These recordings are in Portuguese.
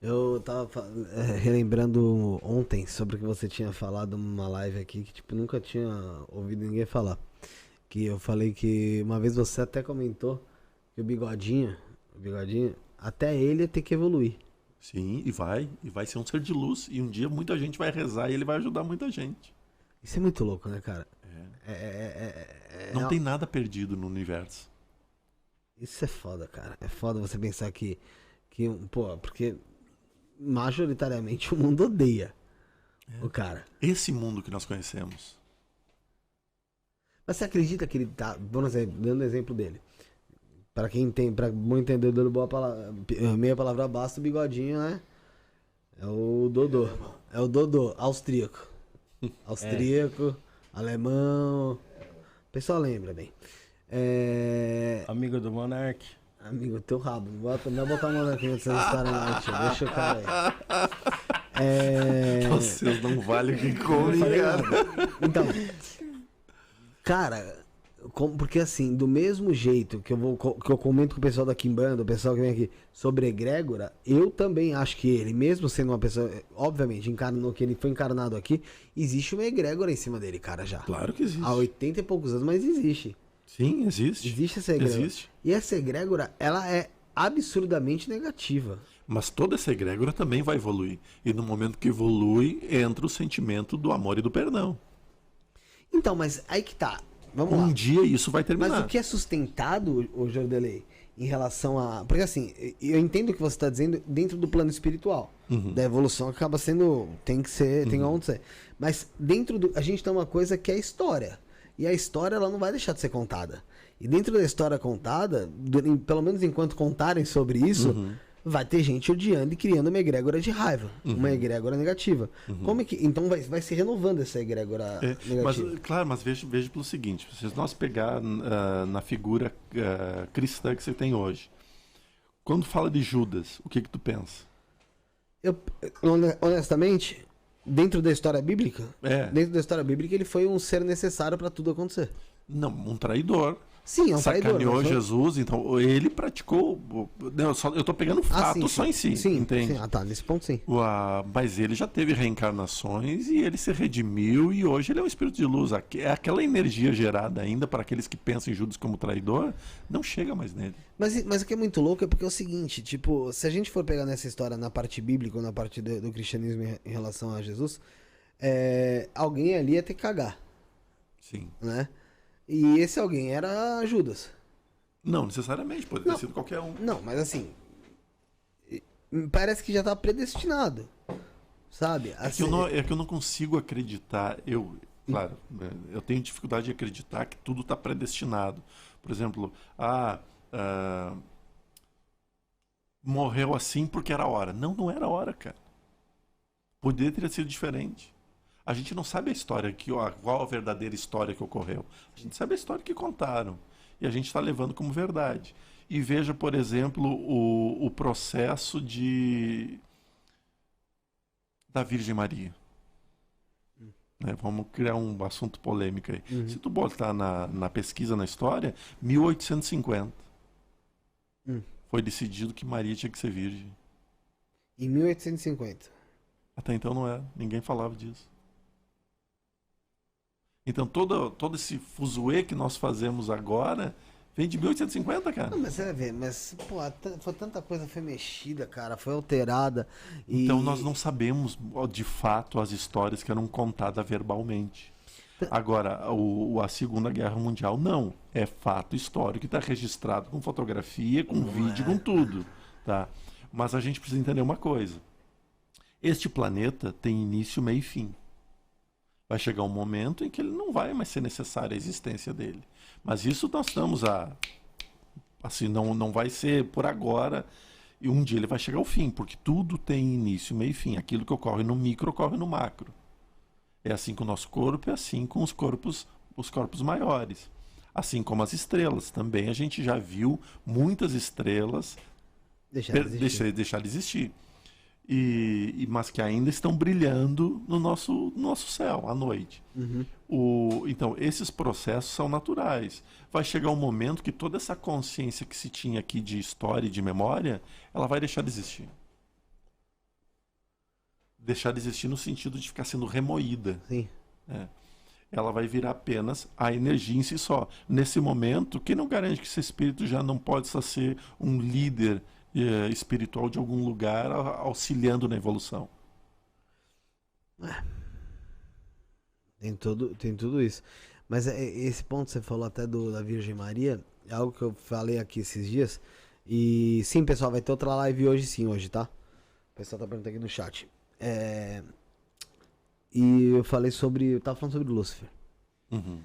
Eu tava relembrando ontem sobre o que você tinha falado numa live aqui que tipo nunca tinha ouvido ninguém falar. Que eu falei que uma vez você até comentou que o bigodinho, até ele ia ter que evoluir. Sim, e vai ser um ser de luz. E um dia muita gente vai rezar e ele vai ajudar muita gente. Isso é muito louco, né, cara? É. É, é, é, é, Não é- tem nada perdido no universo. Isso é foda, cara. É foda você pensar que pô, porque majoritariamente o mundo odeia o cara. Esse mundo que nós conhecemos. Mas você acredita que ele tá, por exemplo, dando exemplo dele. Pra quem tem, pra bom entendedor, boa palavra, meia palavra basta, o bigodinho, né? É o Dodô. É o Dodô, austríaco. Austríaco, alemão. O pessoal lembra bem. É. Amigo do Monark. Amigo, teu rabo. Não botar a mão aqui nessa história, não, tio. Deixa o cara aí. É. Vocês não valem o que comem, Não falei cara. nada. Então, cara, porque assim, do mesmo jeito que eu comento com o pessoal da Kimbanda, o pessoal que vem aqui sobre egrégora, eu também acho que ele, mesmo sendo uma pessoa, obviamente, encarnou que ele foi encarnado aqui, existe uma egrégora em cima dele, cara, já. Claro que existe. Há 80 e poucos anos, mas existe. Sim, existe. Existe essa egrégora. Existe. E essa egrégora, ela é absurdamente negativa. Mas toda essa egrégora também vai evoluir. E no momento que evolui, entra o sentimento do amor e do perdão. Então, mas aí que tá. Vamos lá. Um dia isso vai terminar. Mas o que é sustentado, o Jordelei, em relação a. Porque assim, eu entendo o que você está dizendo dentro do plano espiritual. Da evolução acaba sendo. Tem que ser, tem onde ser. Mas dentro do. A gente tem uma coisa que é a história. E a história ela não vai deixar de ser contada. E dentro da história contada, pelo menos enquanto contarem sobre isso, vai ter gente odiando e criando uma egrégora de raiva. Uma egrégora negativa. Como é que. Então vai se renovando essa egrégora Mas, negativa. claro, mas veja pelo seguinte: se nós pegar na figura cristã que você tem hoje, quando fala de Judas, o que tu pensa? Eu, honestamente, dentro da história bíblica, ele foi um ser necessário para tudo acontecer. Não, um traidor. Sim, é um traidor. Sacaneou mas foi- Jesus, então ele praticou. Eu tô pegando fato sim, só em si, sim, entende? sim. Ah, tá, nesse ponto sim. Mas ele já teve reencarnações e ele se redimiu e hoje ele é um espírito de luz. É aquela energia gerada ainda para aqueles que pensam em Judas como traidor, não chega mais nele. Mas o que é muito louco é porque é o seguinte, tipo, se a gente for pegar nessa história na parte bíblica ou na parte do cristianismo em relação a Jesus, alguém ali ia ter que cagar, Sim. né? E esse alguém era Judas. Não necessariamente, poderia Não. ter sido qualquer um. Não, mas assim, parece que já tá predestinado, sabe? É que eu não consigo acreditar. Claro, eu tenho dificuldade de acreditar que tudo está predestinado. Por exemplo, morreu assim porque era a hora. Não, não era a hora, cara. Poderia ter sido diferente. A gente não sabe a história, qual a verdadeira história que ocorreu. A gente sabe a história que contaram. E a gente está levando como verdade. E veja, por exemplo, o processo da Virgem Maria. Vamos criar um assunto polêmico aí. Se tu botar na pesquisa, na história, 1850 foi decidido que Maria tinha que ser virgem. Em 1850. Até então não era. Ninguém falava disso. Então todo esse fuzuê que nós fazemos agora vem de 1850, cara. Não, mas você vai ver, pô, foi tanta coisa foi mexida, cara, foi alterada. Então nós não sabemos de fato as histórias que eram contadas verbalmente. Agora, a Segunda Guerra Mundial não. É fato histórico que está registrado com fotografia, com vídeo, com tudo. Tá? Mas a gente precisa entender uma coisa. Este planeta tem início, meio e fim. Vai chegar um momento em que ele não vai mais ser necessária a existência dele. Mas isso nós estamos assim, não vai ser por agora. E um dia ele vai chegar ao fim, porque tudo tem início, meio e fim. Aquilo que ocorre no micro ocorre no macro. É assim com o nosso corpo, é assim com os corpos maiores. Assim como as estrelas. Também a gente já viu muitas estrelas deixar de existir. Mas que ainda estão brilhando no nosso céu à noite. Então, esses processos são naturais. Vai chegar um momento que toda essa consciência que se tinha aqui de história e de memória, ela vai deixar de existir. deixar de existir no sentido de ficar sendo remoída. Sim. Né? Ela vai virar apenas a energia em si só. Nesse momento, quem não garante que esse espírito já não pode só ser um líder espiritual de algum lugar auxiliando na evolução? Tem tudo isso. Mas esse ponto que você falou até da Virgem Maria, é algo que eu falei aqui esses dias. E sim, pessoal, vai ter outra live hoje, tá? O pessoal tá perguntando aqui no chat. E eu falei eu tava falando sobre Lúcifer. Uhum.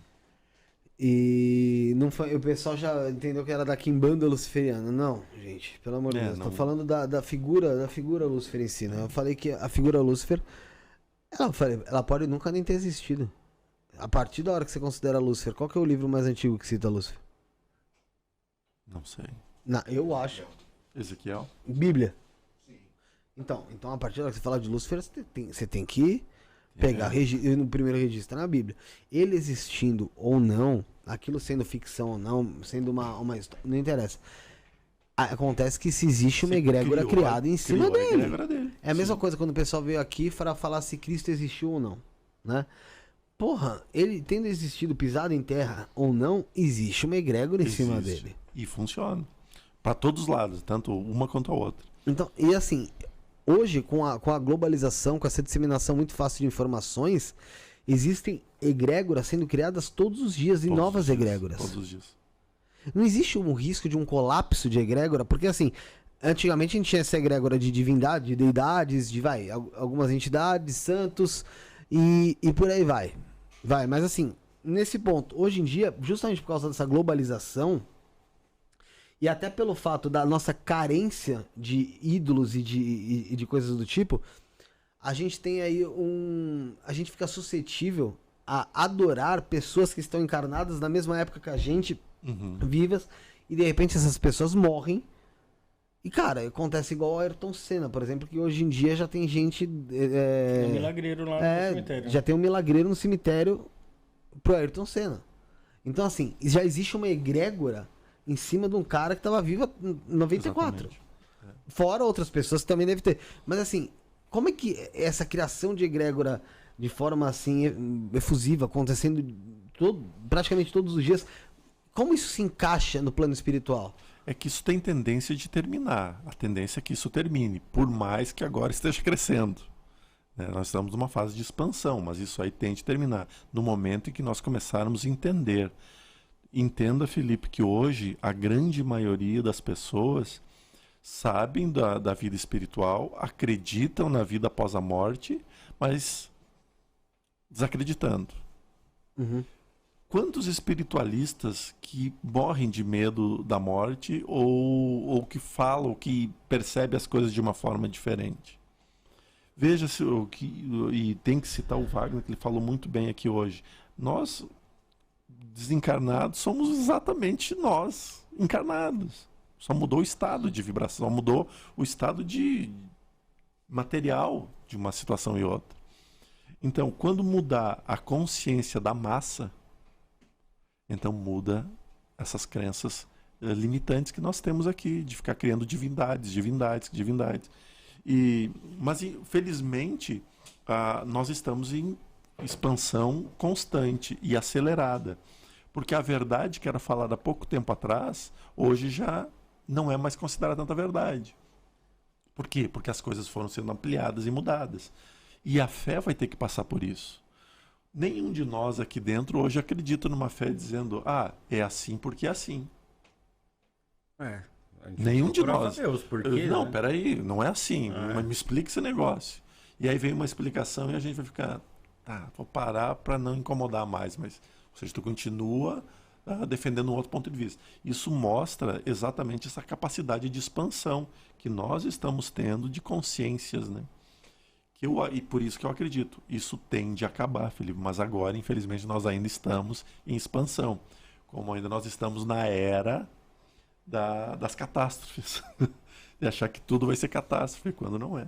E não foi, o pessoal já entendeu que era da quimbanda luciferiana. Não, gente, pelo amor de Deus. Não... Tô falando da figura Lúcifer em si, né? Eu falei que a figura Lúcifer, ela pode nunca nem ter existido. A partir da hora que você considera Lúcifer, qual que é o livro mais antigo que cita Lúcifer? Não sei. Não, eu acho. Ezequiel? Bíblia. Sim. Então, a partir da hora que você fala de Lúcifer, você tem que pegar no primeiro registro na Bíblia. Ele existindo ou não, aquilo sendo ficção ou não, sendo uma história, não interessa. Acontece que se existe uma egrégora criada em cima dele. É a mesma coisa quando o pessoal veio aqui para falar se Cristo existiu ou não, né? Porra, ele tendo existido, pisado em terra ou não, existe uma egrégora em cima dele. E funciona. Para todos os lados, tanto uma quanto a outra. Então, e assim, hoje, com a globalização, com essa disseminação muito fácil de informações, existem egrégoras sendo criadas todos os dias e novas egrégoras. Todos os dias. Não existe um risco de um colapso de egrégora, porque assim, antigamente a gente tinha essa egrégora de divindade, de deidades, algumas entidades, santos e por aí vai. Mas assim, nesse ponto, hoje em dia, justamente por causa dessa globalização, e até pelo fato da nossa carência de ídolos e de coisas do tipo, a gente tem aí a gente fica suscetível a adorar pessoas que estão encarnadas na mesma época que a gente, vivas, e de repente essas pessoas morrem. E cara, acontece igual ao Ayrton Senna, por exemplo, que hoje em dia já tem gente. Tem um milagreiro lá no cemitério. Já tem um milagreiro no cemitério pro Ayrton Senna. Então, assim, já existe uma egrégora em cima de um cara que tava vivo em 94. Fora outras pessoas que também devem ter. Mas assim, como é que essa criação de egrégora de forma assim efusiva, acontecendo praticamente todos os dias, como isso se encaixa no plano espiritual? É que isso tem tendência de terminar. A tendência é que isso termine, por mais que agora esteja crescendo. Nós estamos numa fase de expansão, mas isso aí tem de terminar no momento em que nós começarmos a entender. Entenda, Felipe, que hoje a grande maioria das pessoas sabem da vida espiritual, acreditam na vida após a morte, mas desacreditando. Quantos espiritualistas que morrem de medo da morte ou que falam, que percebem as coisas de uma forma diferente? Veja-se e tem que citar o Wagner, que ele falou muito bem aqui hoje. Nós, desencarnados, somos exatamente nós, encarnados. Só mudou o estado de vibração, só mudou o estado de material de uma situação e outra. Então, quando mudar a consciência da massa, então muda essas crenças limitantes que nós temos aqui, de ficar criando divindades. Mas, felizmente, nós estamos em expansão constante e acelerada. Porque a verdade que era falada há pouco tempo atrás, hoje já não é mais considerada tanta verdade. Por quê? Porque as coisas foram sendo ampliadas e mudadas. E a fé vai ter que passar por isso. Nenhum de nós aqui dentro hoje acredita numa fé dizendo, é assim porque é assim. Nenhum de nós. Deus, por quê, não, né? Peraí, não é assim. Mas me explica esse negócio. E aí vem uma explicação e a gente vai ficar, vou parar para não incomodar mais. Mas, ou seja, tu continua defendendo um outro ponto de vista. Isso mostra exatamente essa capacidade de expansão que nós estamos tendo de consciências, né? E por isso que eu acredito, isso tende a acabar, Felipe, mas agora, infelizmente, nós ainda estamos em expansão, como ainda nós estamos na era das catástrofes, de achar que tudo vai ser catástrofe, quando não é.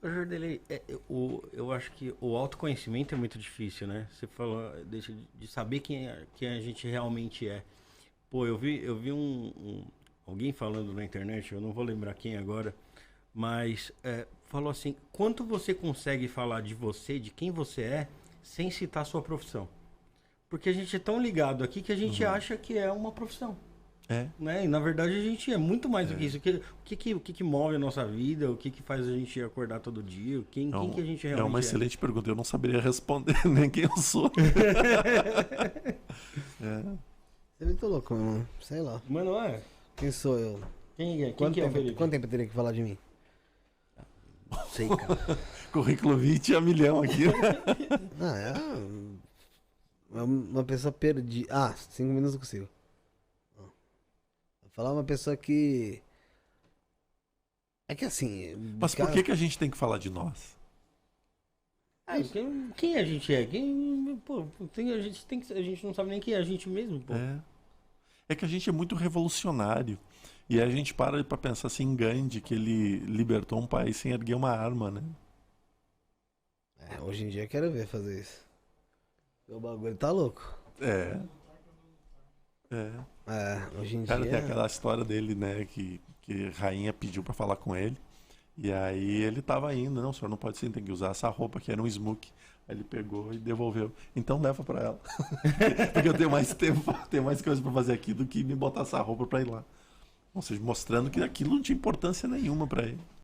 Jordelei, eu acho que o autoconhecimento é muito difícil, né? Você falou de saber quem a gente realmente é. Pô, eu vi alguém falando na internet, eu não vou lembrar quem agora, mas falou assim, quanto você consegue falar de você, de quem você é, sem citar sua profissão? Porque a gente é tão ligado aqui que a gente acha que é uma profissão. É. Né? E na verdade a gente é muito mais do que isso. O que move a nossa vida? O que faz a gente acordar todo dia? Quem que a gente realmente é? Uma excelente pergunta. Eu não saberia responder nem quem eu sou. Você é muito louco, mano. Sei lá. Mano, é. Quem sou eu? Quem é o Quanto Felipe? tempo eu teria que falar de mim? Sei, cara. Currículo 20 a milhão aqui. É uma pessoa perdida. 5 minutos eu consigo. Vou falar uma pessoa que... É que assim... Mas por que a gente tem que falar de nós? Quem a gente é? A gente não sabe nem quem é a gente mesmo, pô. É que a gente é muito revolucionário. E a gente para pra pensar assim em Gandhi, que ele libertou um país sem erguer uma arma, né? Hoje em dia eu quero ver fazer isso. O bagulho tá louco. Hoje em Cara, dia... tem aquela história dele, né, que a rainha pediu pra falar com ele. E aí ele tava indo, não, o senhor não pode sim, tem que usar essa roupa que era um smoke. Aí ele pegou e devolveu. Então leva pra ela. Porque eu tenho mais tempo, tenho mais coisa pra fazer aqui do que me botar essa roupa pra ir lá. Ou seja, mostrando que aquilo não tinha importância nenhuma pra ele.